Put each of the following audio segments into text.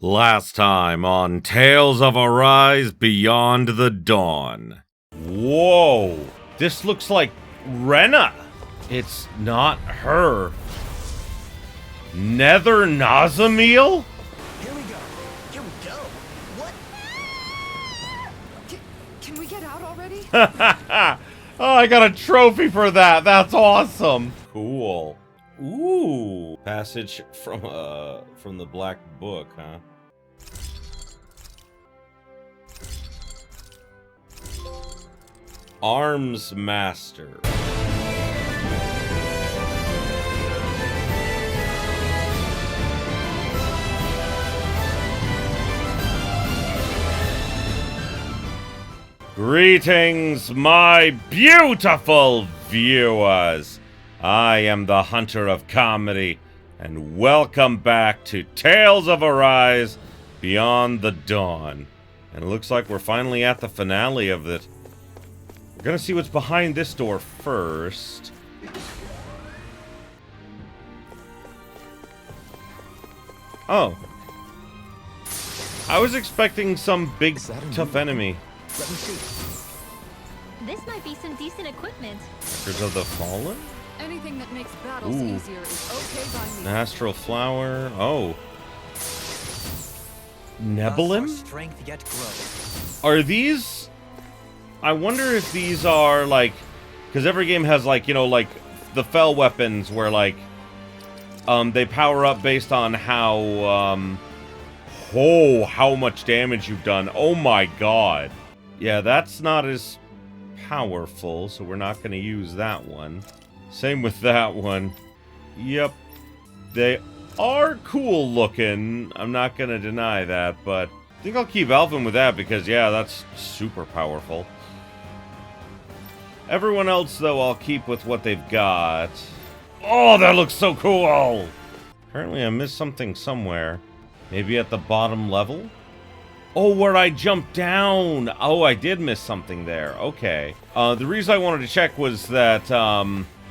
Last time on Tales of Arise Beyond the Dawn. Whoa! This looks like Rena! It's not her. Nether Nazamil? Here we go. Here we go. What? Can we get out already? Oh, I got a trophy for that. That's awesome. Cool. Ooh. Passage from the Black Book, huh? Arms Master. Greetings, my beautiful viewers. I am the Hunter of Comedy, and welcome back to Tales of Arise Beyond the Dawn. And it looks like we're finally at the finale of it. We're gonna see what's behind this door first. Oh. I was expecting some big, tough enemy. Let me see. This might be some decent equipment. Records of the Fallen? Anything that makes battles Ooh. easier is okay by me. An Astral Flower. Oh. Thus Nebulum? our strength yet grows. Are these... I wonder if these are, like... Because every game has, like, you know, like, the Fell weapons where, like... they power up based on how, Oh, how much damage you've done. Oh my god. Yeah, that's not as powerful, so we're not going to use that one. Same with that one. Yep. They are cool looking. I'm not going to deny that, but I think I'll keep Alphen with that because, yeah, that's super powerful. Everyone else, though, I'll keep with what they've got. Oh, that looks so cool! Apparently I missed something somewhere. Maybe at the bottom level? Oh, where I jumped down! Oh, I did miss something there. Okay. The reason I wanted to check was that,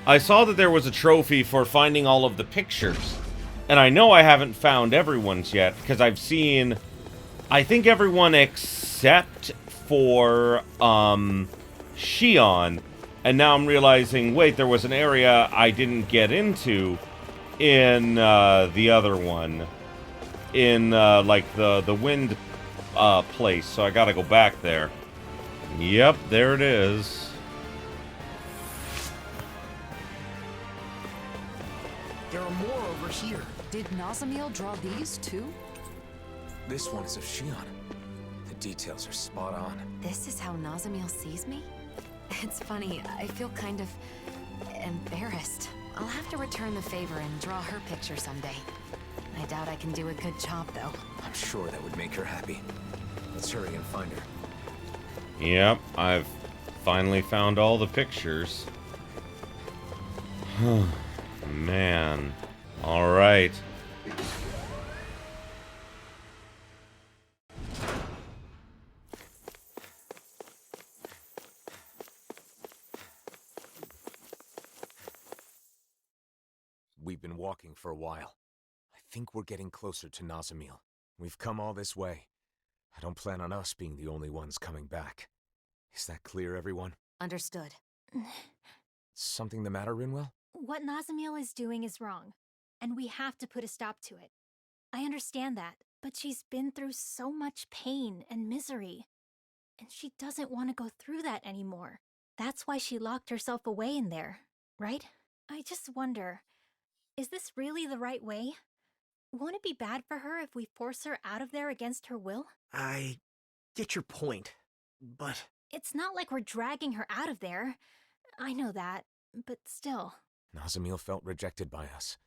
I saw that there was a trophy for finding all of the pictures. And I know I haven't found everyone's yet, because I've seen... I think everyone except for, Shion. And now I'm realizing, wait, there was an area I didn't get into in, the other one. In, like, the wind, place, so I gotta go back there. Yep, there it is. There are more over here. Did Nazamil draw these too? This one is of Shion. The details are spot on. This is how Nazamil sees me? It's funny, I feel kind of embarrassed. I'll have to return the favor and draw her picture someday. I doubt I can do a good job, though. I'm sure that would make her happy. Let's hurry and find her. Yep, I've finally found all the pictures. Man. Alright. We've been walking for a while. I think we're getting closer to Nazamil. We've come all this way. I don't plan on us being the only ones coming back. Is that clear, everyone? Understood. Something the matter, Rinwell? What Nazamil is doing is wrong, and we have to put a stop to it. I understand that, but she's been through so much pain and misery, and she doesn't want to go through that anymore. That's why she locked herself away in there, right? I just wonder, is this really the right way? Won't it be bad for her if we force her out of there against her will? I get your point, but... It's not like we're dragging her out of there. I know that, but still. Nazamil felt rejected by us.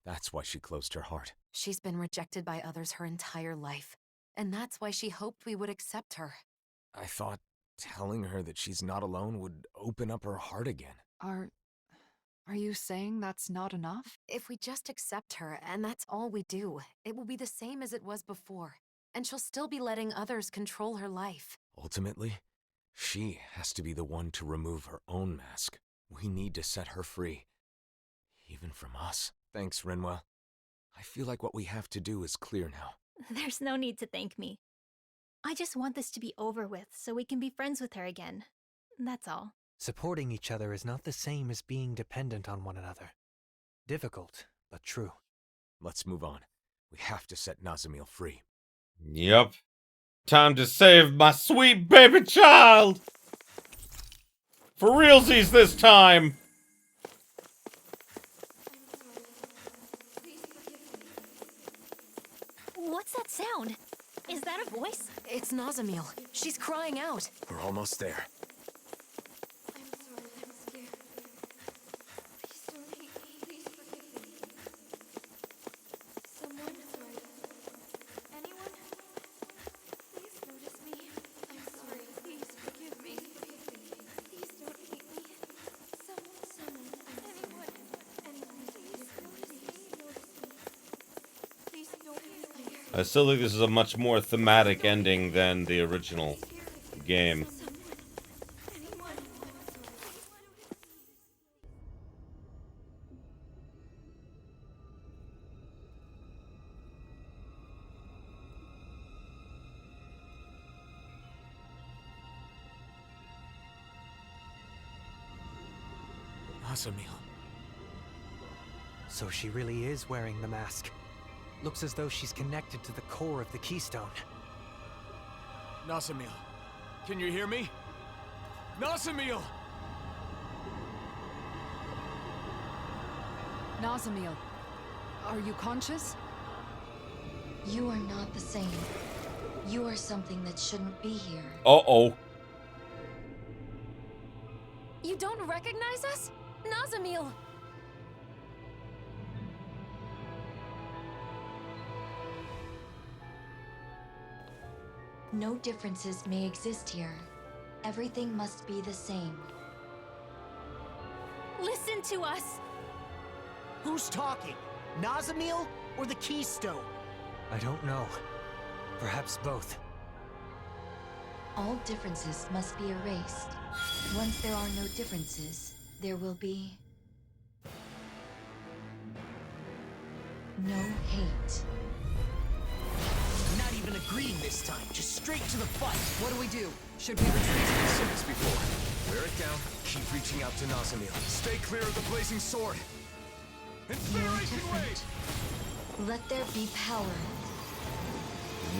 That's why she closed her heart. She's been rejected by others her entire life, and that's why she hoped we would accept her. I thought telling her that she's not alone would open up her heart again. Are you saying that's not enough? If we just accept her, and that's all we do, it will be the same as it was before, and she'll still be letting others control her life. Ultimately, she has to be the one to remove her own mask. We need to set her free. Even from us. Thanks, Rinwell. I feel like what we have to do is clear now. There's no need to thank me. I just want this to be over with so we can be friends with her again. That's all. Supporting each other is not the same as being dependent on one another. Difficult, but true. Let's move on. We have to set Nazamil free. Yep. Time to save my sweet baby child! For realsies this time! What's that sound? Is that a voice? It's Nazamil. She's crying out. We're almost there. I'm sorry, I'm scared. Please don't hate me. Please forgive me. Someone? Sorry. Anyone? Please notice me. I'm sorry. Please forgive me. Please don't hate me. Someone. Anyone. Please notice me. Please don't hate me. I still think this is a much more thematic ending than the original game. Nazamil. So she really is wearing the mask. Looks as though she's connected to the core of the keystone. Nazamil. Can you hear me? Nazamil! Nazamil, are you conscious? You are not the same. You are something that shouldn't be here. Uh-oh. You don't recognize us? Nazamil! No differences may exist here. Everything must be the same. Listen to us! Who's talking? Nazamil or the keystone? I don't know. Perhaps both. All differences must be erased. Once there are no differences, there will be no hate. Not even agreeing this time, just straight to the fight. What do we do? Should we retreat? Same as before. Wear it down. Keep reaching out to Nazamil. Stay clear of the blazing sword. You're Incineration wave! different. Let there be power.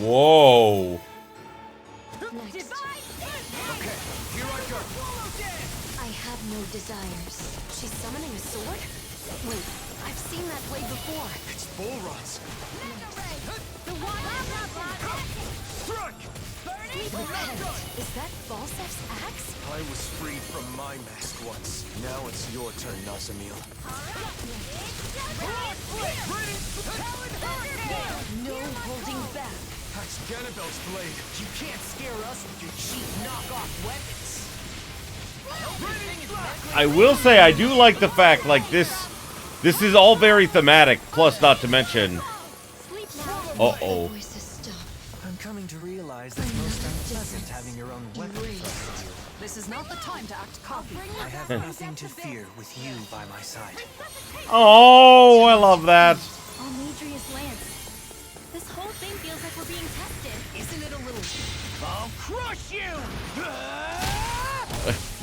Whoa. Next, Okay, here I go. I have no desires. She's summoning a sword? Wait, I've seen that blade before. It's bull runs. Struck! Is that Balsef's axe? I was freed from my mask once. Now it's your turn, Nazamil. No holding back. That's Ganabel's blade. You can't scare us with your cheap knockoff weapons. I will say I do like the fact, like, this is all very thematic, plus not to mention... Uh-oh. Voices stop. I'm coming to realize it's most unpleasant having your own weapon thrown at you. This is not the time to act cocky. I have nothing to fear with you by my side. Oh, I love that. Almedria's lance. This whole thing feels like we're being tested. Isn't it a little... I'll crush you!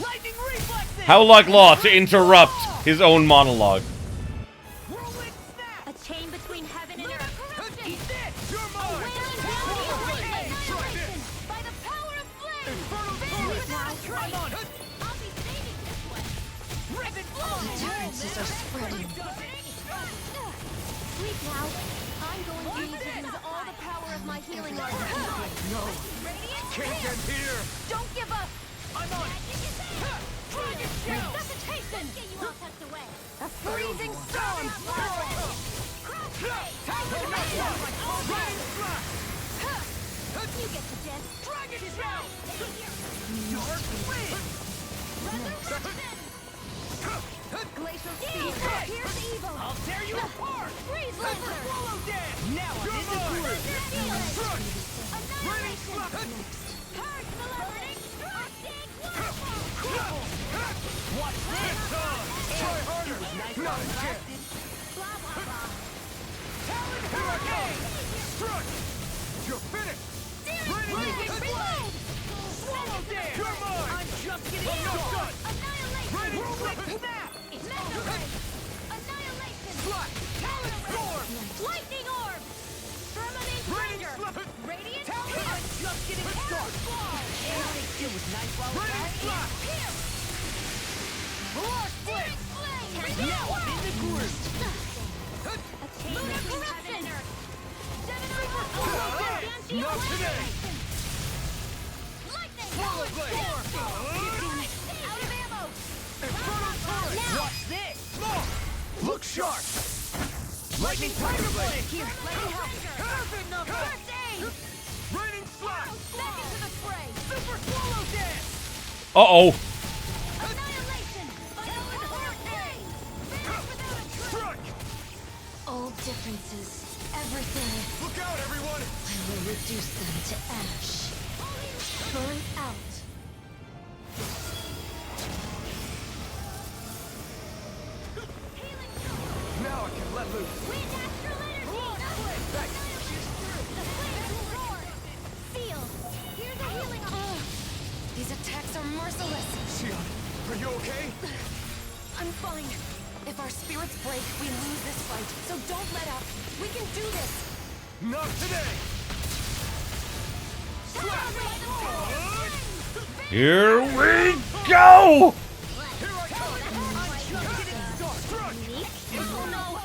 Lightning reflexes! How like Law to interrupt his own monologue. Whirlwind snap! A chain between heaven and earth. Eat this! You're mine! By the power of flame! I'm on! I'll be saving this one. Rip it! The differences are spreading. Sleep now. I'm going to need to use all the power of my healing art. No! Can't get here! Don't give up! I'm on! Dragon Shell! Resuscitation! Get you all tucked away. A freezing storm! You get the gist. Dragon Shell! Dark wind! Glacial speed! Here's evil! I'll tear you apart! Freeze Leopard! Swallow dead! Now I'm in the groove! Annihilation! Purge the Leopard! Watch this! Try harder! Nice Not one, again! blasted. Blah, blah, blah. Talon Hurricane! Struck! Finish! Reload! Swallow dance! You're mine! I'm just getting done! Annihilation! Quick snap! Annihilation! Flash! Talon Storm! Lightning orb! Permanent Raining render! Flood! Radiant I'm pierce! just getting started! It was nice while it Raining lasted. Flash! Pierce! Mirage Blade! Flame! Now I'm in the groove! Lunar corruption! Not today! Lightning! Swallow Blade! Out of ammo! Infernal Torrent! Watch this! Small! Look sharp! Lightning Tiger Blade! Here, let me help. Perfect number! First aid! Raining Slash! Back into the fray! Super Swallow Dance! Uh-oh. Annihilation! Talon Hurricane! Finish without a trace! Strike! All differences, everything, Look out, everyone! I will reduce them to ash. Burn out. Now I can let loose! Wind astral energy! The flames will roar! Seal! Here's a healing These attacks are merciless. Xion, are you okay? I'm fine. If our spirits break, we lose this fight. So don't let up. We can do this. Not today! Here we go! Here I come! Oh no!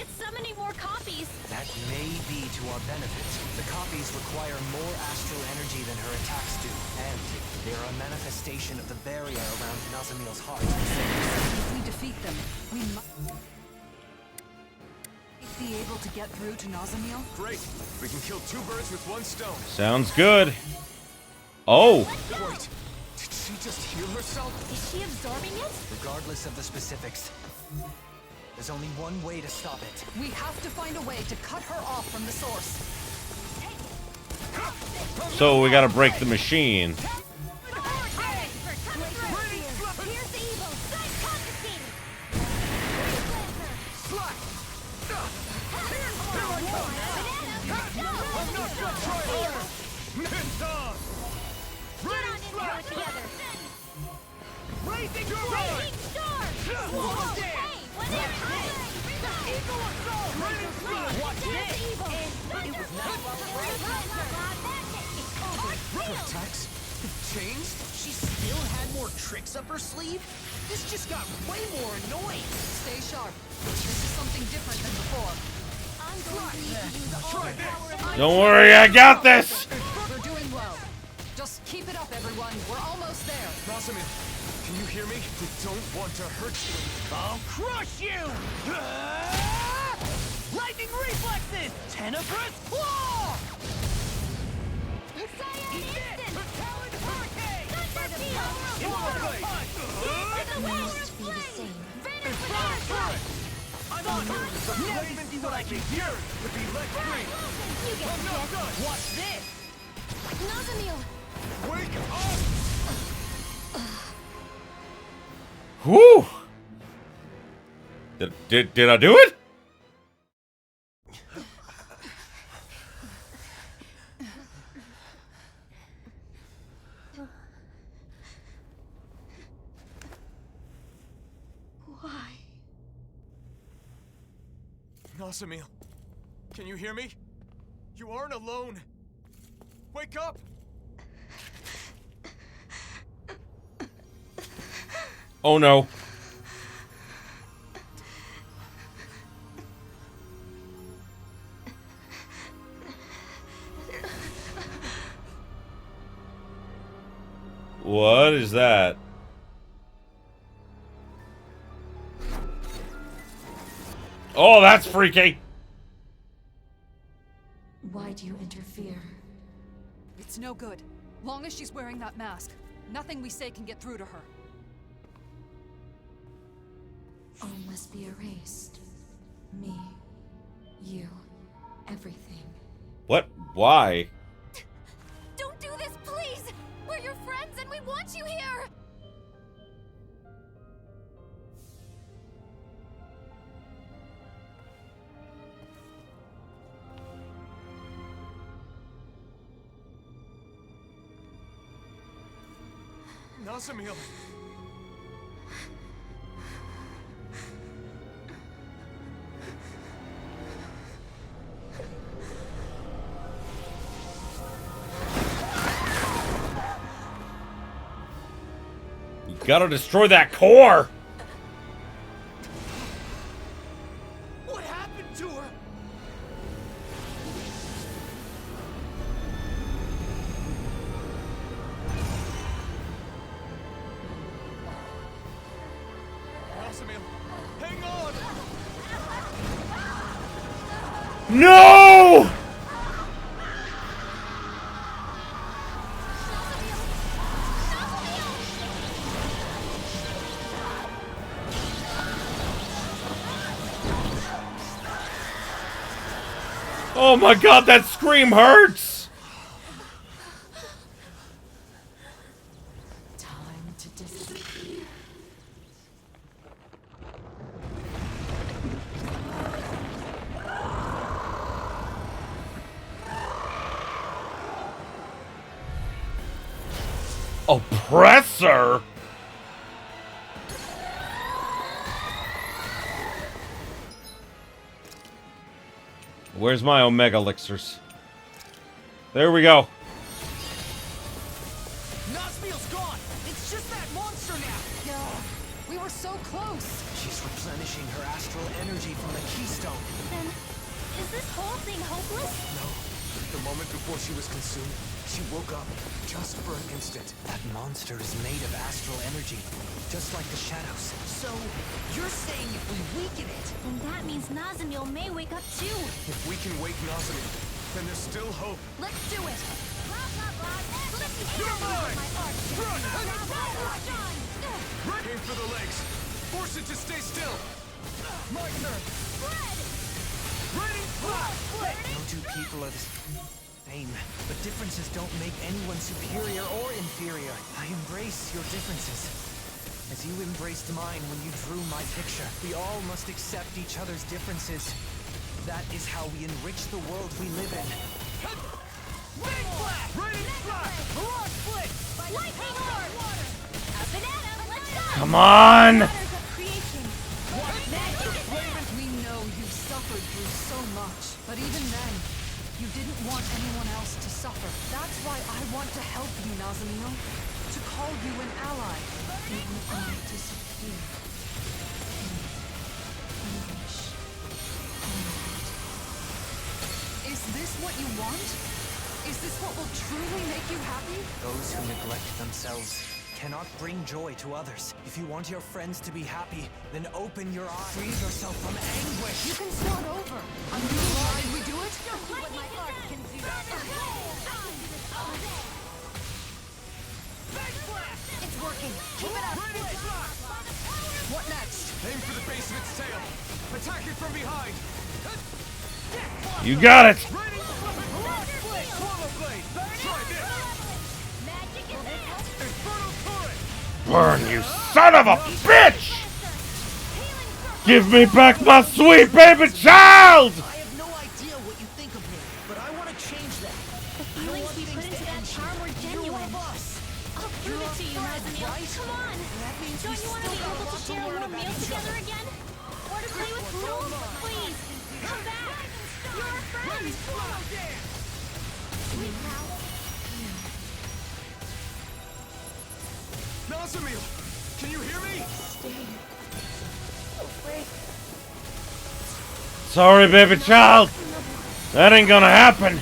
It's summoning more copies! That may be to our benefit. The copies require more astral energy than her attacks do, and they are a manifestation of the barrier around Nazamil's heart. If we defeat them, we might be able to get through to Nazamil. Great! We can kill two birds with one stone. Sounds good. Oh. Wait, did she just heal herself? Is she absorbing it? Regardless of the specifics, there's only one way to stop it. We have to find a way to cut her off from the source. So we gotta break the machine. Here's the evil! Side confiscated! It's on! Get on into it together! Raising Raging storm! Whoa. Hey, whatever! Evil assault! Watch this! Evil! It was nice while it lasted. Her attacks have changed? She still had more tricks up her sleeve? This just got way more annoying. Stay sharp. This is something different than before. I'm going to need to use all the power of my... Don't worry, I got this! We're doing well. Just keep it up, everyone. We're almost there. Nazamil, can you hear me? We don't want to hurt you. I'll crush you! Lightning reflexes! Tenebrous claw! Cyan Eat this! instant! Talon hurricane! Thunder field! Infernal punch! The power of Must be the flame! same. Vanish without a trace! I'm on you! Never see what I can hear to be let free. You get I'm the not gist. done. Watch this! Nazamil! Wake up! Whew! Did I do it? Why? Nazamil, can you hear me? You aren't alone. Wake up! Oh no. What is that? Oh, that's freaky. Why do you interfere? It's no good. Long as she's wearing that mask, nothing we say can get through to her. All must be erased. Me, you, everything. What? Why? Don't do this, please! We're your friends and we want you here! Nazamil! You gotta destroy that core! What happened to her? Nazamil, hang on! No! Oh my god, that scream hurts! Time to disappear. Oppressor? Where's my Omega elixirs? There we go. Nazamil's gone! It's just that monster now! Yeah, we were so close. She's replenishing her astral energy from the keystone. Then, is this whole thing hopeless? The moment before she was consumed, she woke up, just for an instant. That monster is made of astral energy, just like the shadows. So, you're saying if we weaken it... Then that means Nazamil may wake up too. If we can wake Nazamil, then there's still hope. Let's do it. You're mine! Run! Aim for the legs. Force it to stay still. My turn. Ready, flat! No two people are the same, but differences don't make anyone superior or inferior. I embrace your differences, as you embraced mine when you drew my picture. We all must accept each other's differences. That is how we enrich the world we live in. Big flat! Ready, flat! Mirage split! Lightning orb! A banana, let's go! Come on! Waters of creation. Magic is We know you've suffered through so much, but even then, you didn't want anyone else to suffer. That's why I want to help you, Nazamil. To call you an ally. Even if I disappear. Is this what you want? Is this what will truly make you happy? Those who neglect themselves cannot bring joy to others. If you want your friends to be happy, then open your eyes. Free yourself from anguish. You can start over. I'm really glad we do it. what my heart can do. It's working. Keep it up. What next? Aim for the base of its tail. Attack it from behind. You got it! Ready? Mirage split! Swallow blade! Try this! Magic is there. Infernal turret! Burn, you son of a bitch! Give me back my sweet baby child! I have no idea what you think of me, but I want to change that. The feelings we put into that charm were genuine. I'll prove it to you, Nazamil. Come on. Don't you want to be able to share a warm meal together again? Or to play with Poodle? Please, come back. You're a friend. Sweet pal. Nazamil! Can you hear me? Sorry, baby child. That ain't gonna happen.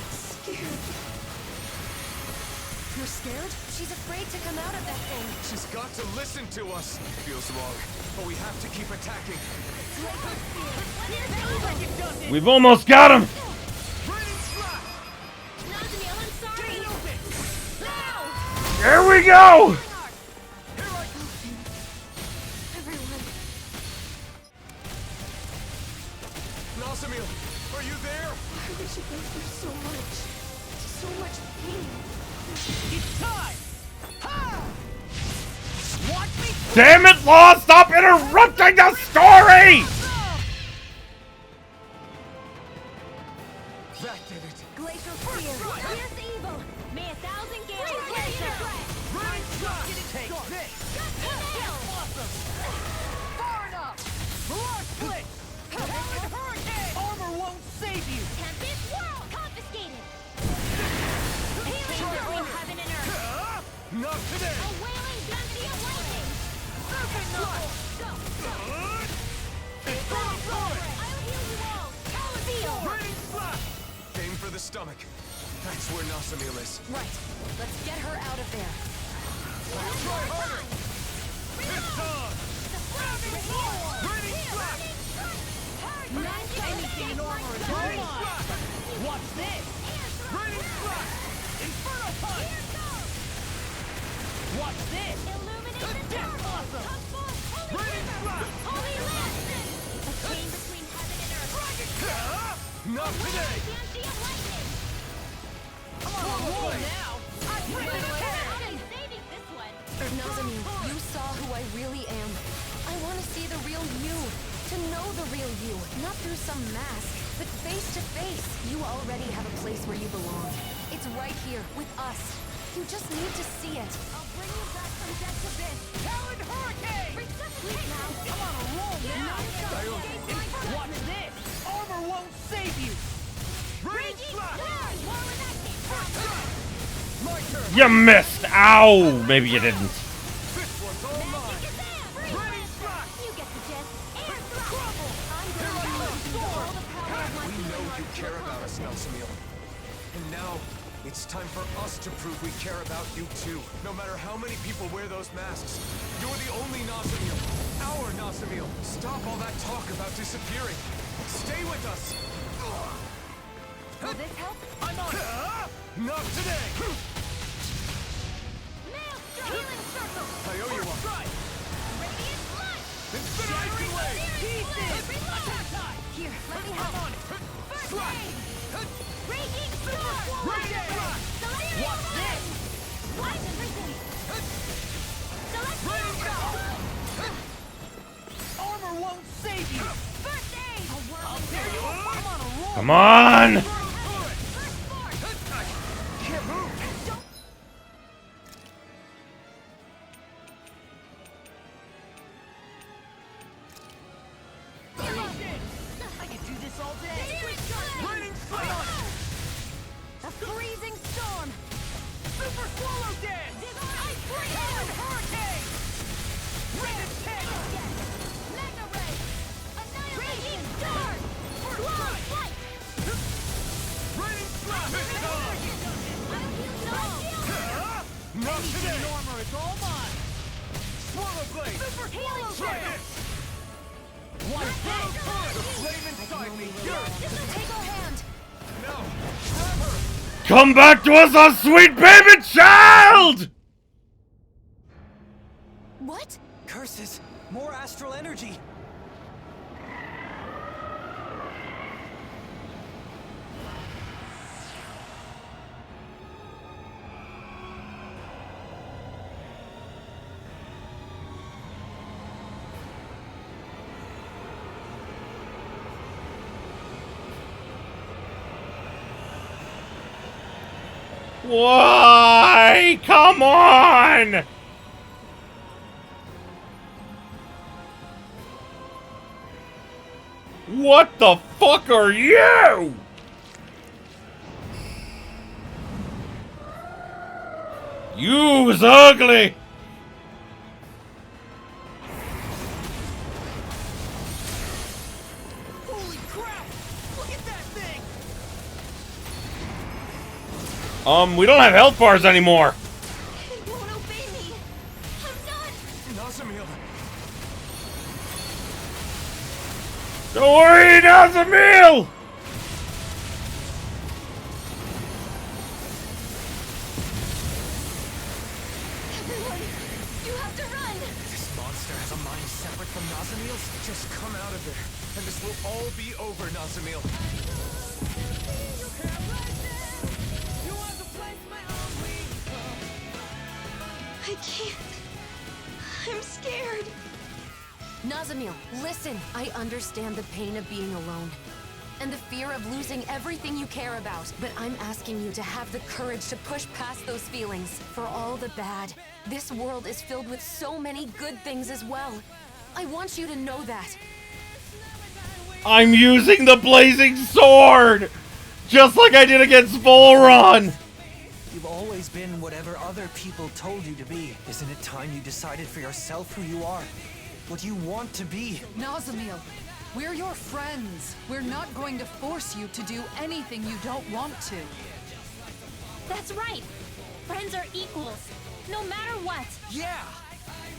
You're scared? She's afraid to come out of that thing. She's got to listen to us. Feels wrong, but we have to keep attacking. We've almost got him. Nazamil, I'm sorry. Now! Here we go. Everyone. Nazamil, are you there? Why did she go through so much? So much pain. It's time! Ha! Watch me! Damn it, Law! Stop interrupting the story! That did it. Glacial spear. Here's evil. May 1,000 gales glacier. Ready, shot! Take this! Not today! A wailing density of lightning! Serpent knuckle! I'll heal you all! Feel! Raining slap! Aim for the stomach. That's where Nazamil is. Right. Let's get her out of there. Try harder! It's on! Raining slap! Anything in armor is all mine. Watch this. Raining slap! Inferno punch. Watch this. Illuminate the Death dark! blossom. Come forth! Holy Raining river! slap! Holy land! A chain between heaven and earth! Not today! Density of lightning! I'm on a roll now. I bring it attack. I'm saving this one! Nazamil, you saw who I really am. I want to see the real you. To know the real you. Not through some mask, but face to face. You already have a place where you belong. It's right here, with us. You just need to see it. I'll bring you back from death to this! Talon hurricane. Resuscitate now! I'm on a roll now. Watch this. Armor won't save you. Raining slap! More where that came from! My turn! You missed! Ow! Maybe you didn't. This one's all mine! Raining slap! You get the gist! Air thrust! Crumble! I'm gonna use all the power of my We know healing you arts care to about us, accomplish this. Nazamil. And now, it's time for us to prove we care about you too. No matter how many people wear those masks, you're the only Nazamil. Our Nazamil. Stop all that talk about disappearing. Stay with us. Will this help? I'm on it. Not today! Maelstrom! Healing circle! I owe you one. Strike. Radiant blood! Infinity Blade! Pieces. Attack time. Here, let me I'm help. on it. First Slap! aid! Raging storm! Radiant Blast! Celestial Watch this. Light prison! Celestial Raining Blast! Armor won't save you. First aid! A I'll whirling tear you up. I'm on a roll. Come on! First force! Can't move! I can do this all day. Raining slap! A freezing storm! Super swallow dance. I bring Talon it! hurricane. Rated 10. Mega ray! Annihilation! Dark! Claw flight! Raining slap! It's on! I'll heal no! Not today! Armor is all mine. Swallow Blade! Super swallow Try dance. it! Watch this. The flame inside me! Here! Take her hand. No! Grab her! Come back to us, our sweet baby child! What? Curses. More astral energy. Why? Come on! What the fuck are you? You was ugly! Holy crap! Look at that thing. We don't have health bars anymore. It won't obey me! I'm done! Nazamil! Don't worry, Nazamil! Everyone, you have to run! This monster has a mind separate from Nazamil's? Just come out of there, and this will all be over, Nazamil. I can't. I'm scared. Nazamil, listen. I understand the pain of being alone. And the fear of losing everything you care about. But I'm asking you to have the courage to push past those feelings. For all the bad, this world is filled with so many good things as well. I want you to know that. I'm using the blazing sword! Just like I did against Volron! You've always been whatever other people told you to be. Isn't it time you decided for yourself who you are? What you want to be? Nazamil, we're your friends. We're not going to force you to do anything you don't want to. That's right. Friends are equals, no matter what. Yeah!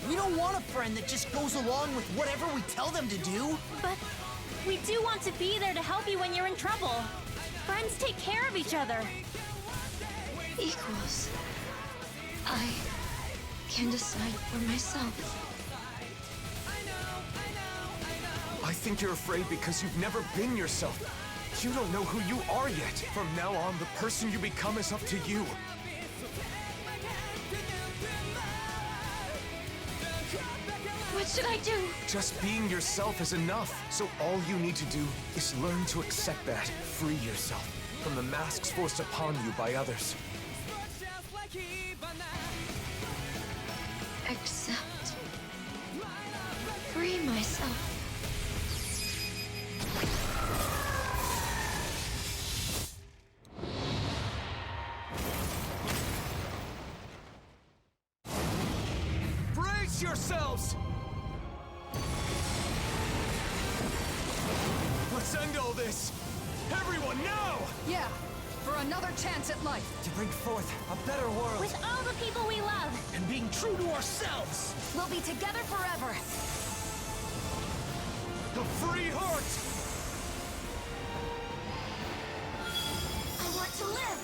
We don't want a friend that just goes along with whatever we tell them to do. But we do want to be there to help you when you're in trouble. Friends take care of each other. Equals. I can decide for myself. I think you're afraid because you've never been yourself. You don't know who you are yet. From now on, the person you become is up to you. What should I do? Just being yourself is enough. So all you need to do is learn to accept that. Free yourself from the masks forced upon you by others. Accept. Free myself. Brace yourselves! Let's end all this! Everyone, now! Yeah, for another chance at life. To bring forth a better world. With all the people we love. And being true to ourselves. We'll be together forever. The free heart! I want to live.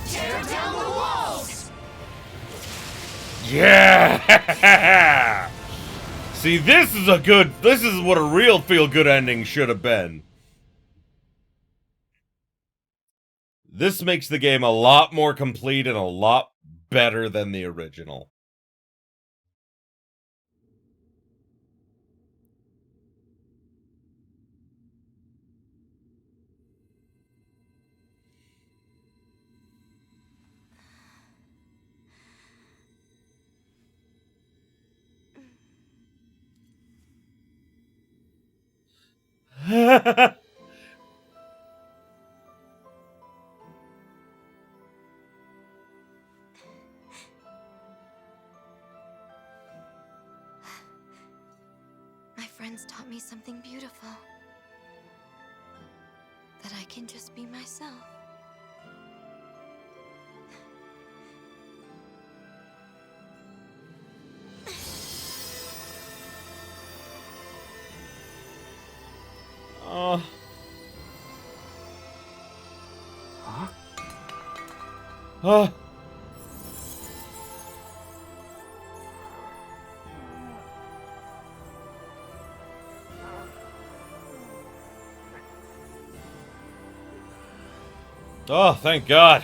Tear down the walls! Yeah! See, this is what a real feel-good ending should have been. This makes the game a lot more complete and a lot better than the original. My friends taught me something beautiful. That I can just be myself. Oh, thank God.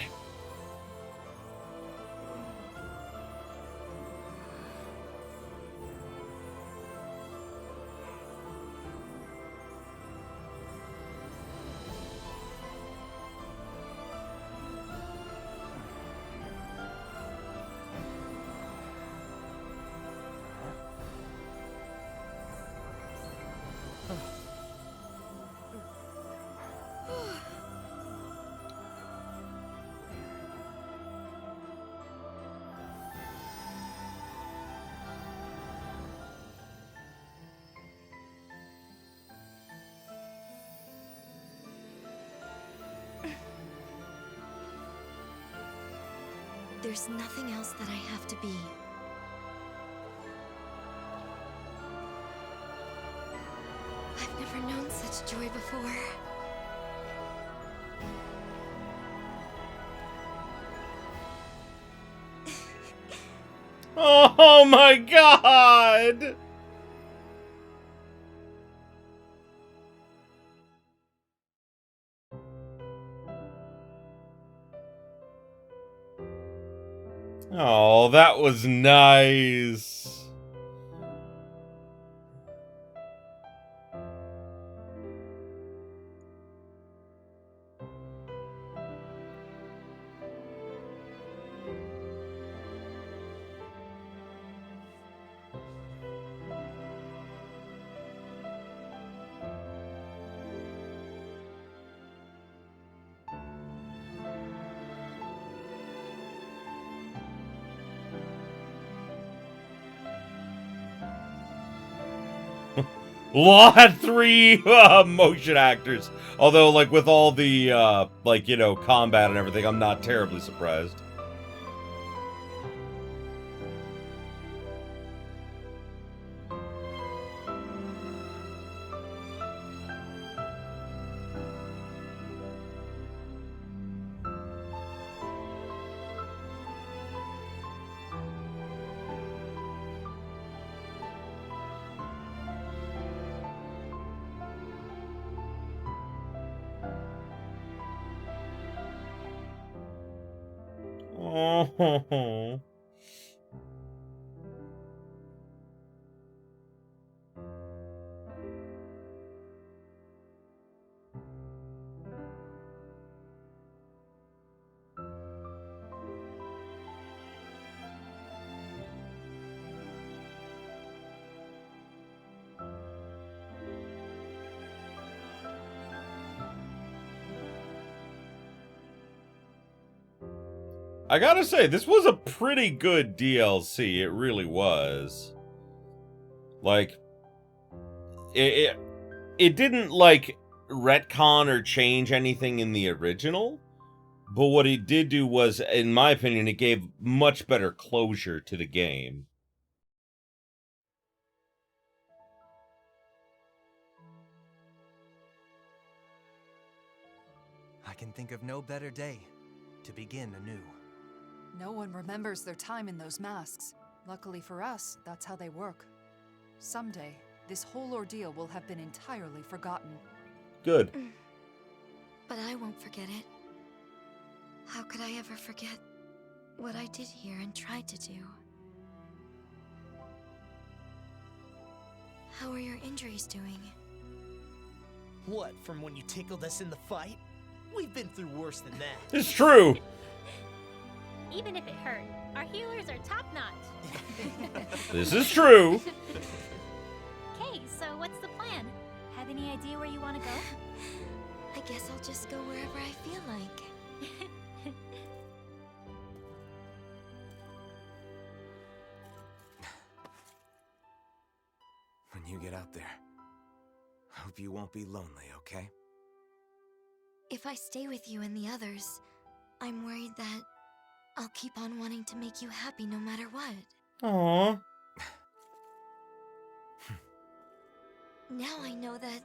There's nothing else that I have to be. I've never known such joy before. Oh my God! Oh, that was nice. Law had 3 motion actors. Although, like, with all the, like, you know, combat and everything, I'm not terribly surprised. Oh. I gotta say, this was a pretty good DLC. It really was. Like, it didn't, like, retcon or change anything in the original. But what it did do was, in my opinion, it gave much better closure to the game. I can think of no better day to begin anew. No one remembers their time in those masks. Luckily for us, that's how they work. Someday, this whole ordeal will have been entirely forgotten. Good. But I won't forget it. How could I ever forget what I did here and tried to do? How are your injuries doing? What, from when you tickled us in the fight? We've been through worse than that. It's true. Even if it hurt, our healers are top-notch. This is true. Okay, so what's the plan? Have any idea where you want to go? I guess I'll just go wherever I feel like. When you get out there, I hope you won't be lonely, okay? If I stay with you and the others, I'm worried that I'll keep on wanting to make you happy no matter what. Aww. Now I know that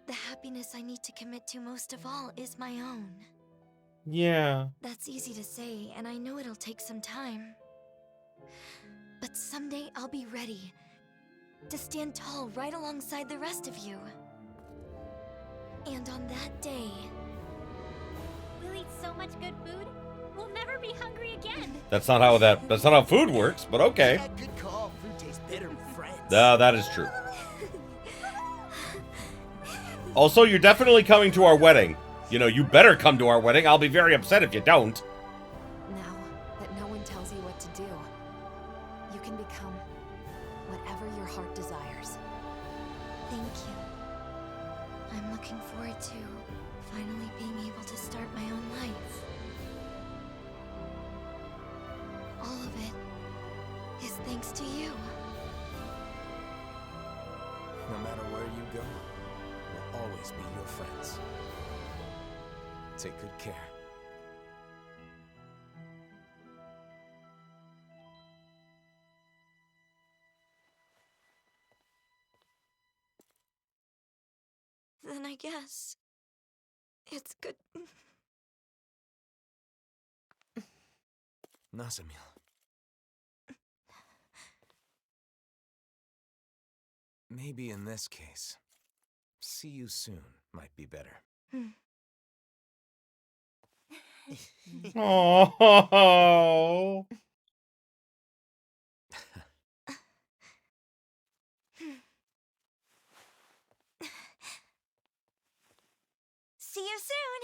the happiness I need to commit to most of all is my own. Yeah. That's easy to say, and I know it'll take some time. But someday I'll be ready to stand tall right alongside the rest of you. And on that day... We'll eat so much good food, we'll never be hungry again. That's not how food works, but okay. Yeah, good call. Food tastes better with friends. That is true. Also, you're definitely coming to our wedding. You know, you better come to our wedding. I'll be very upset if you don't. Now that no one tells you what to do, you can become whatever your heart desires. Thank you. I'm looking forward to finally being able to start my own life. All of it is thanks to you. No matter where you go, we'll always be your friends. Take good care. Then I guess it's good. Nazamil. Maybe in this case, see you soon might be better. Oh. See you soon!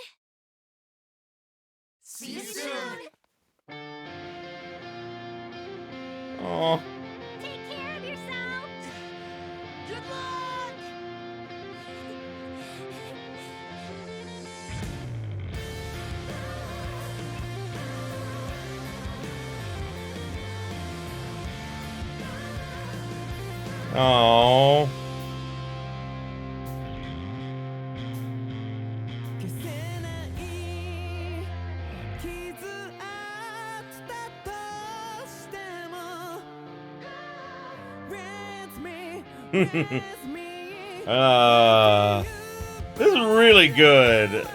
See you soon! Oh. Take care of yourself. Good luck! Oh. This is really good.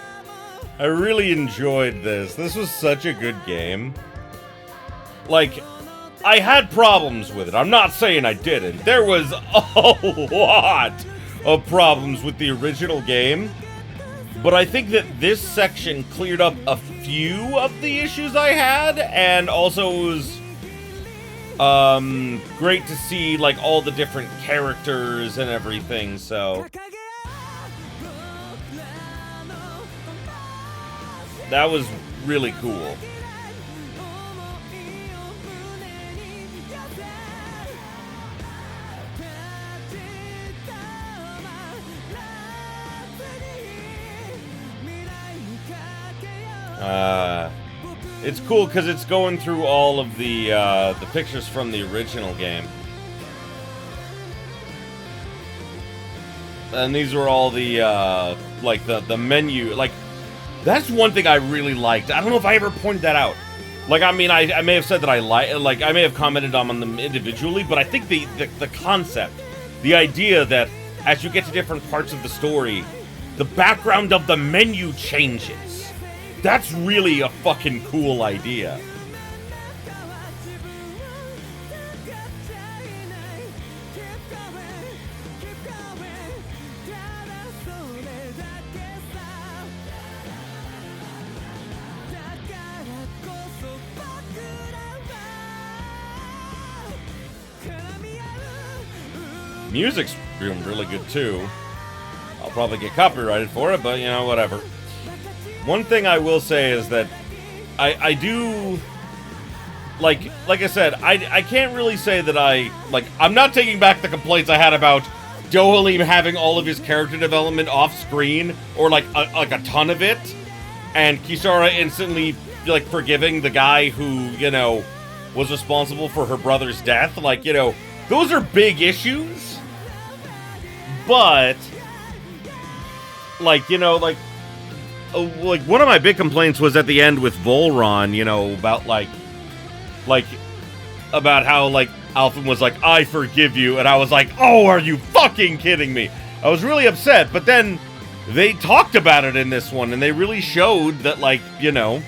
I really enjoyed this. This was such a good game. Like, I had problems with it. I'm not saying I didn't. There was a lot of problems with the original game. But I think that this section cleared up a few of the issues I had, and also it was great to see like all the different characters and everything, so that was really cool. It's cool because it's going through all of the pictures from the original game. And these were all the, like, the menu. Like, that's one thing I really liked. I don't know if I ever pointed that out. Like, I mean, I may have said that I may have commented on them individually, but I think the concept, the idea that as you get to different parts of the story, the background of the menu changes. That's really a fucking cool idea. Music's doing really good too. I'll probably get copyrighted for it, but you know, whatever. One thing I will say is that I do, like I said, I can't really say that I'm not taking back the complaints I had about Dohalim having all of his character development off screen, or like a ton of it, and Kisara instantly like forgiving the guy who, you know, was responsible for her brother's death. Like, you know, those are big issues, but like, you know, like one of my big complaints was at the end with Volron, you know, about about how like Alphen was like, I forgive you, and I was like, oh, are you fucking kidding me? I was really upset, but then they talked about it in this one, and they really showed that, like, you know,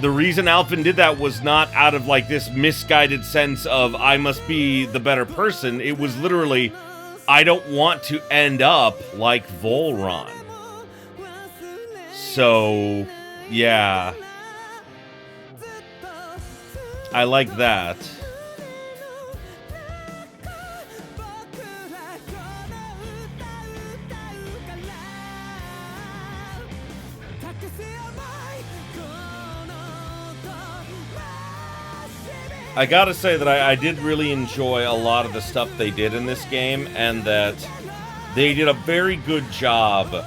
the reason Alphen did that was not out of like this misguided sense of I must be the better person. It was literally, I don't want to end up like Volron. So, yeah. I like that. I gotta say that I did really enjoy a lot of the stuff they did in this game, and that they did a very good job.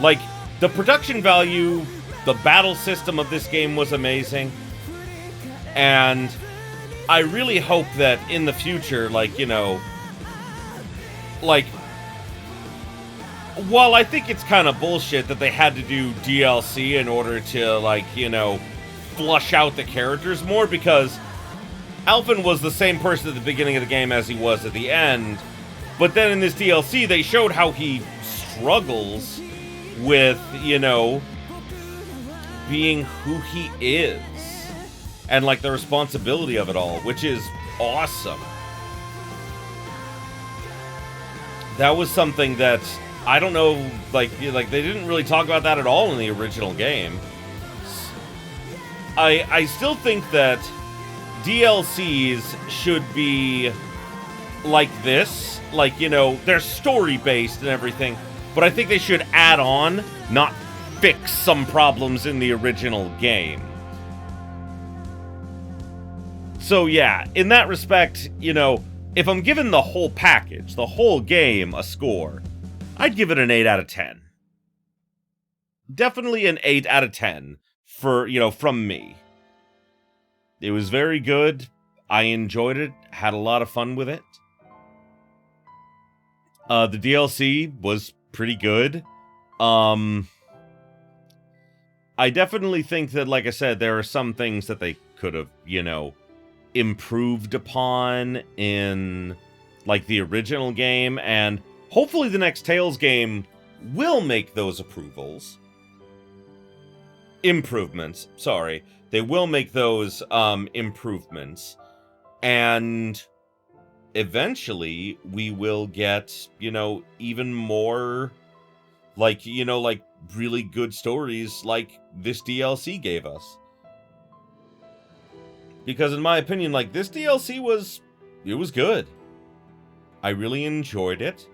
Like, the production value, the battle system of this game was amazing. And I really hope that in the future, like, you know, like, while I think it's kind of bullshit that they had to do DLC in order to, like, you know, flush out the characters more, because Alphen was the same person at the beginning of the game as he was at the end. But then in this DLC, they showed how he struggles with, you know, being who he is. And, like, the responsibility of it all, which is awesome. That was something that, I don't know, like they didn't really talk about that at all in the original game. I still think that DLCs should be like this. Like, you know, they're story-based and everything. But I think they should add on, not fix some problems in the original game. So yeah, in that respect, you know, if I'm giving the whole package, the whole game, a score, I'd give it an 8 out of 10. Definitely an 8 out of 10 for, you know, from me. It was very good. I enjoyed it, had a lot of fun with it. The DLC was pretty good. I definitely think that, like I said, there are some things that they could have, you know, improved upon in like the original game, and hopefully the next Tales game will make those improvements, sorry. They will make those improvements, and eventually we will get, you know, even more, like, you know, like really good stories like this DLC gave us. Because in my opinion, like, this DLC was good. I really enjoyed it.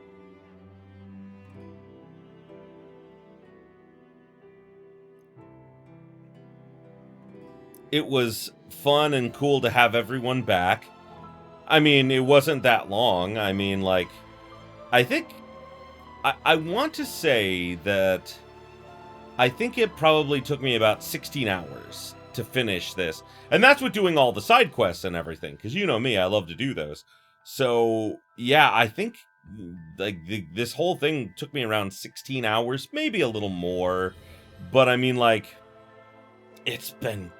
It was fun and cool to have everyone back. I mean, it wasn't that long. I mean, like, I think... I want to say that... I think it probably took me about 16 hours to finish this. And that's with doing all the side quests and everything. Because you know me, I love to do those. So, yeah, I think, like, this whole thing took me around 16 hours. Maybe a little more. But, I mean, like, it's been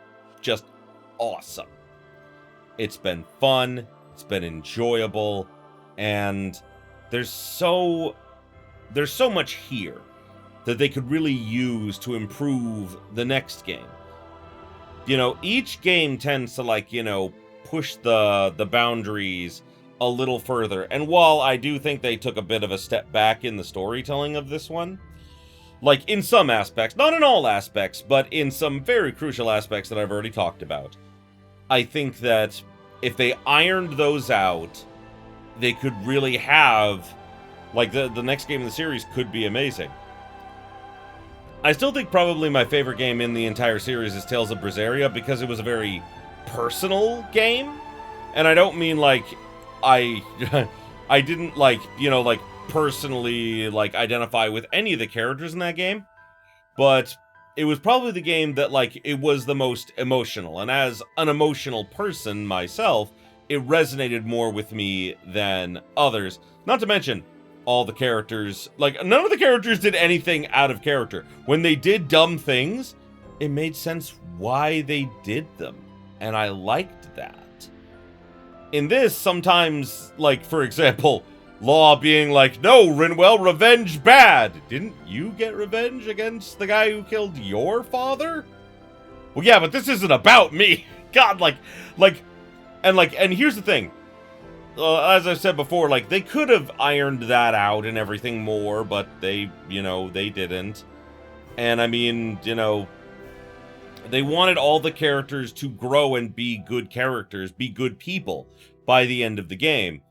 just awesome. It's been fun, it's been enjoyable, and there's so much here that they could really use to improve the next game. You know, each game tends to, like, you know, push the boundaries a little further. And while I do think they took a bit of a step back in the storytelling of this one, like, in some aspects, not in all aspects, but in some very crucial aspects that I've already talked about, I think that if they ironed those out, they could really have, like, the next game in the series could be amazing. I still think probably my favorite game in the entire series is Tales of Berseria, because it was a very personal game. And I don't mean, like, I didn't, like, you know, like, personally, like, identify with any of the characters in that game, but it was probably the game that, like, it was the most emotional, and as an emotional person myself, it resonated more with me than others. Not to mention, all the characters, like, none of the characters did anything out of character. When they did dumb things, it made sense why they did them, and I liked that. In this, sometimes, like, for example, Law being like, no, Rinwell, revenge bad. Didn't you get revenge against the guy who killed your father? Well, yeah, but this isn't about me. God, and here's the thing. As I said before, like, they could have ironed that out and everything more, but they, you know, they didn't. And, I mean, you know, they wanted all the characters to grow and be good characters, be good people by the end of the game.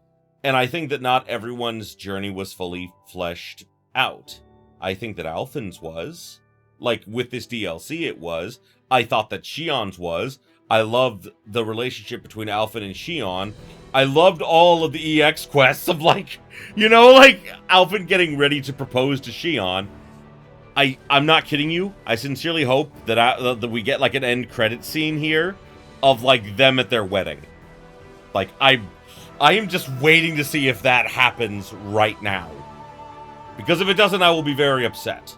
And I think that not everyone's journey was fully fleshed out. I think that Alphen's was. Like, with this DLC, it was. I thought that Shion's was. I loved the relationship between Alphen and Shion. I loved all of the EX quests of, like, you know, like, Alphen getting ready to propose to Shion. I'm not kidding you. I sincerely hope that, that we get, like, an end credit scene here of, like, them at their wedding. Like, I am just waiting to see if that happens right now. Because if it doesn't, I will be very upset.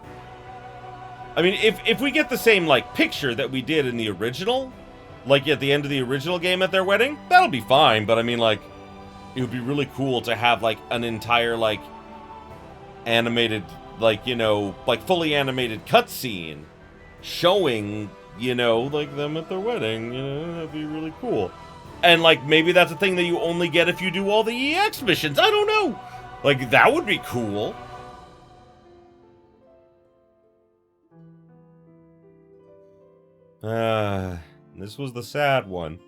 I mean, if we get the same, like, picture that we did in the original, like, at the end of the original game at their wedding, that'll be fine. But, I mean, like, it would be really cool to have, like, an entire, like, animated, like, you know, like, fully animated cutscene showing, you know, like, them at their wedding. You know, that'd be really cool. And, like, maybe that's a thing that you only get if you do all the EX missions. I don't know. Like, that would be cool. This was the sad one.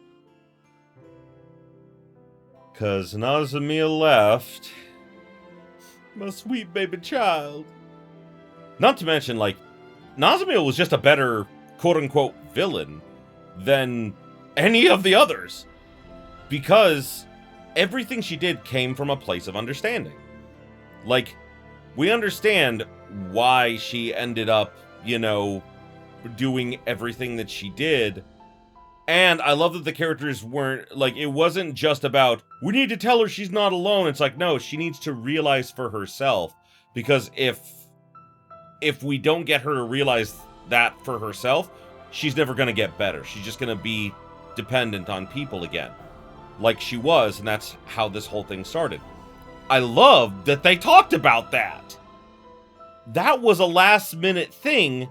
'Cause Nazamil left. My sweet baby child. Not to mention, like, Nazamil was just a better, quote-unquote, villain than any of the others. Because everything she did came from a place of understanding. Like, we understand why she ended up, you know, doing everything that she did. And I love that the characters weren't, like, it wasn't just about, we need to tell her she's not alone. It's like, no, she needs to realize for herself. Because if we don't get her to realize that for herself, she's never going to get better. She's just going to be dependent on people again. Like she was, and that's how this whole thing started. I love that they talked about that. That was a last-minute thing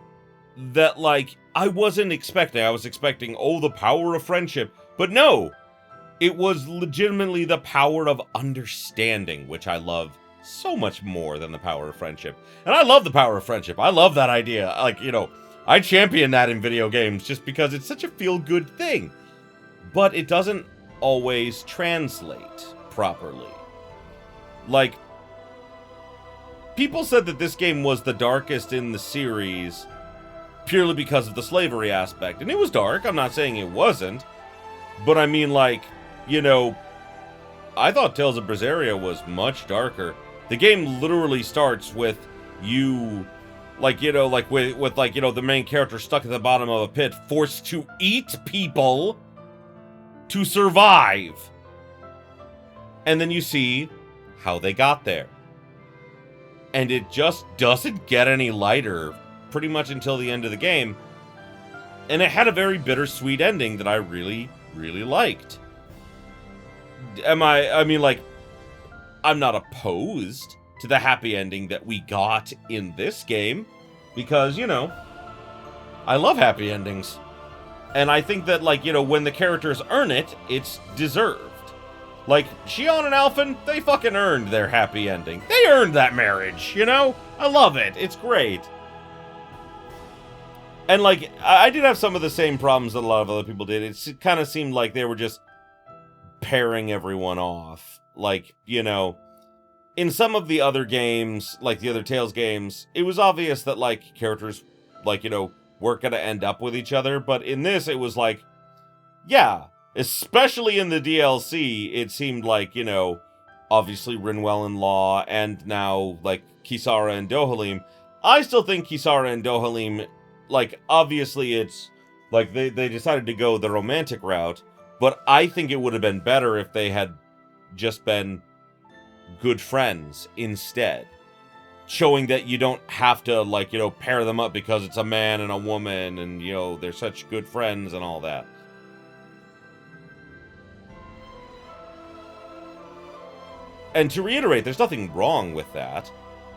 that, like, I wasn't expecting. I was expecting, oh, the power of friendship. But no, it was legitimately the power of understanding, which I love so much more than the power of friendship. And I love the power of friendship. I love that idea. Like, you know, I champion that in video games just because it's such a feel-good thing. But it doesn't always translate properly. Like, people said that this game was the darkest in the series purely because of the slavery aspect. And it was dark, I'm not saying it wasn't. But I mean, like, you know, I thought Tales of Berseria was much darker. The game literally starts with you, like, you know, like, with like, you know, the main character stuck at the bottom of a pit, forced to eat people to survive. And then you see how they got there. And it just doesn't get any lighter pretty much until the end of the game. And it had a very bittersweet ending that I really, really liked. I mean, like, I'm not opposed to the happy ending that we got in this game. Because, you know, I love happy endings. And I think that, like, you know, when the characters earn it, it's deserved. Like, Shion and Alphen, they fucking earned their happy ending. They earned that marriage, you know? I love it. It's great. And, like, I did have some of the same problems that a lot of other people did. It kind of seemed like they were just pairing everyone off. Like, you know, in some of the other games, like the other Tales games, it was obvious that, like, characters, like, you know, weren't gonna end up with each other. But in this, it was like, yeah, especially in the DLC, it seemed like, you know, obviously Rinwell and Law, and now, like, Kisara and Dohalim. I still think Kisara and Dohalim, like, obviously it's, like, they decided to go the romantic route, but I think it would have been better if they had just been good friends instead. Showing that you don't have to, like, you know, pair them up because it's a man and a woman, and, you know, they're such good friends and all that. And to reiterate, there's nothing wrong with that.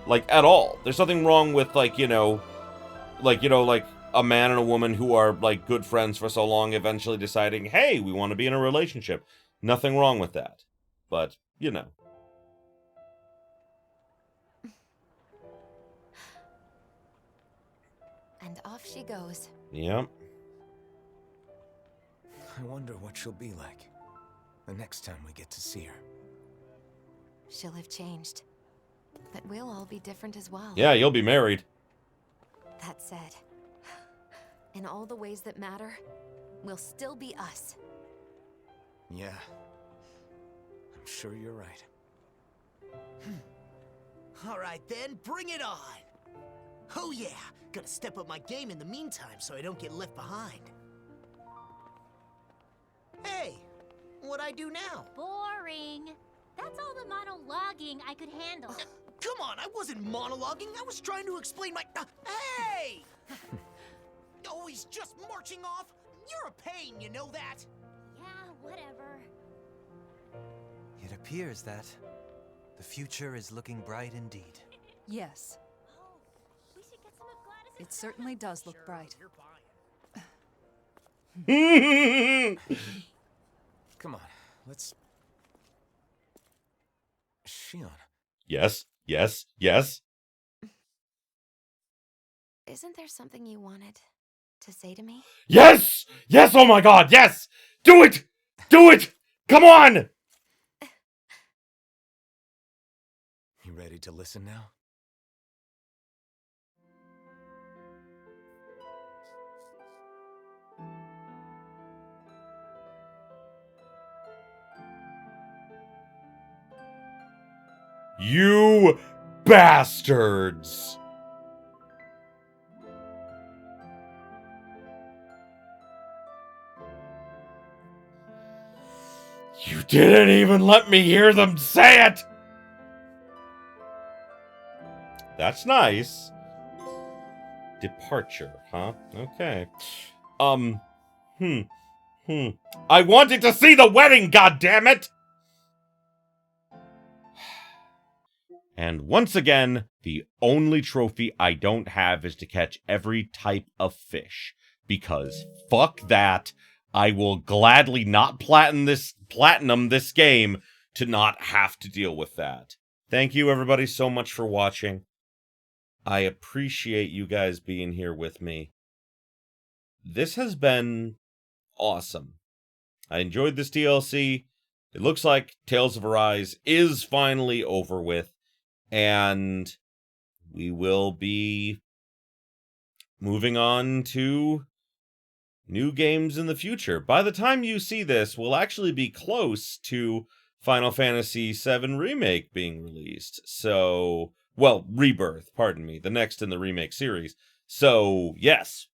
Like, at all. There's nothing wrong with, like, you know, like a man and a woman who are, like, good friends for so long eventually deciding, hey, we want to be in a relationship. Nothing wrong with that. But, you know. And off she goes. Yep. I wonder what she'll be like the next time we get to see her. She'll have changed. But we'll all be different as well. Yeah, you'll be married. That said, in all the ways that matter, we'll still be us. Yeah. I'm sure you're right. All right then, bring it on. Oh yeah, gotta step up my game in the meantime so I don't get left behind. Hey, what'd I do now? Boring. That's all the monologuing I could handle. Come on, I wasn't monologuing. I was trying to explain my... hey! Always just marching off. You're a pain, you know that? Yeah, whatever. It appears that the future is looking bright indeed. Yes, Oh, we should get some of Gladys. it certainly does look bright. Come on, let's... Shion. Yes, yes, yes. Isn't there something you wanted to say to me? Yes! Yes, oh my god, yes! Do it! Do it! Come on! You ready to listen now? You bastards! You didn't even let me hear them say it! That's nice. Departure, huh? Okay. I wanted to see the wedding, goddammit! And once again, the only trophy I don't have is to catch every type of fish. Because fuck that, I will gladly not platinum this game to not have to deal with that. Thank you everybody so much for watching. I appreciate you guys being here with me. This has been awesome. I enjoyed this DLC. It looks like Tales of Arise is finally over with, and we will be moving on to new games in the future. By the time you see this, we'll actually be close to Final Fantasy VII Remake being released. So, well, Rebirth, pardon me, the next in the remake series. So, yes,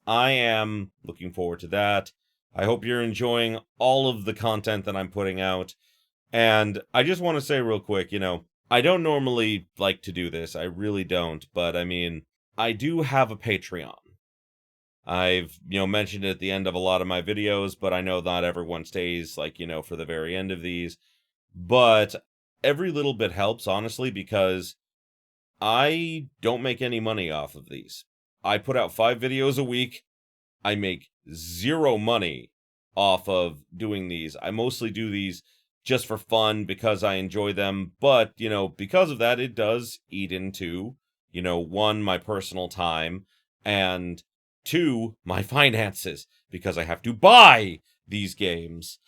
I am looking forward to that. I hope you're enjoying all of the content that I'm putting out. And I just want to say real quick, I don't normally like to do this. I really don't. But, I mean, I do have a Patreon. I've, mentioned it at the end of a lot of my videos, but I know not everyone stays, for the very end of these. But every little bit helps, honestly, because I don't make any money off of these. I put out 5 videos a week. I make 0 money off of doing these. I mostly do these just for fun because I enjoy them. But, because of that, it does eat into, 1, my personal time, and 2, my finances, because I have to buy these games.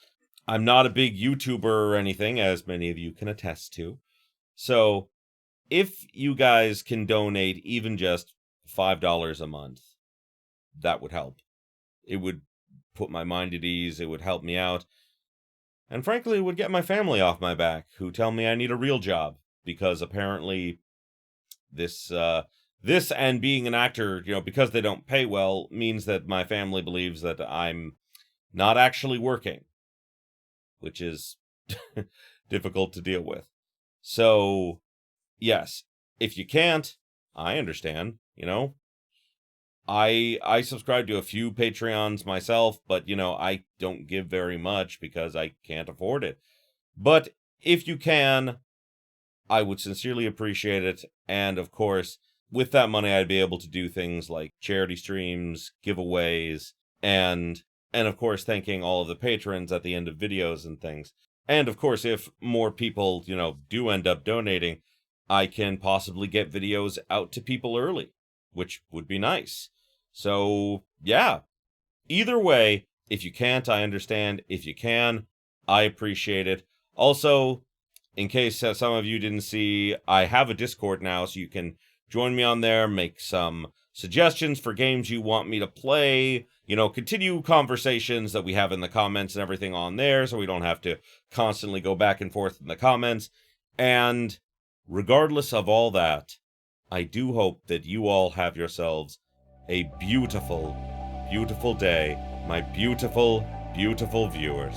I'm not a big YouTuber or anything, as many of you can attest to. So, if you guys can donate even just $5 a month, that would help. It would put my mind at ease, it would help me out, and frankly, it would get my family off my back, who tell me I need a real job, because apparently this and being an actor, because they don't pay well, means that my family believes that I'm not actually working, which is difficult to deal with. So, yes, if you can't, I understand, I subscribe to a few Patreons myself, but, I don't give very much because I can't afford it. But if you can, I would sincerely appreciate it. And, of course, with that money, I'd be able to do things like charity streams, giveaways, and of course, thanking all of the patrons at the end of videos and things. And, of course, if more people, do end up donating, I can possibly get videos out to people early, which would be nice. So, yeah. Either way, if you can't, I understand. If you can, I appreciate it. Also, in case some of you didn't see, I have a Discord now, so you can join me on there, make some suggestions for games you want me to play, continue conversations that we have in the comments and everything on there, so we don't have to constantly go back and forth in the comments. And regardless of all that, I do hope that you all have yourselves a beautiful, beautiful day, my beautiful, beautiful viewers.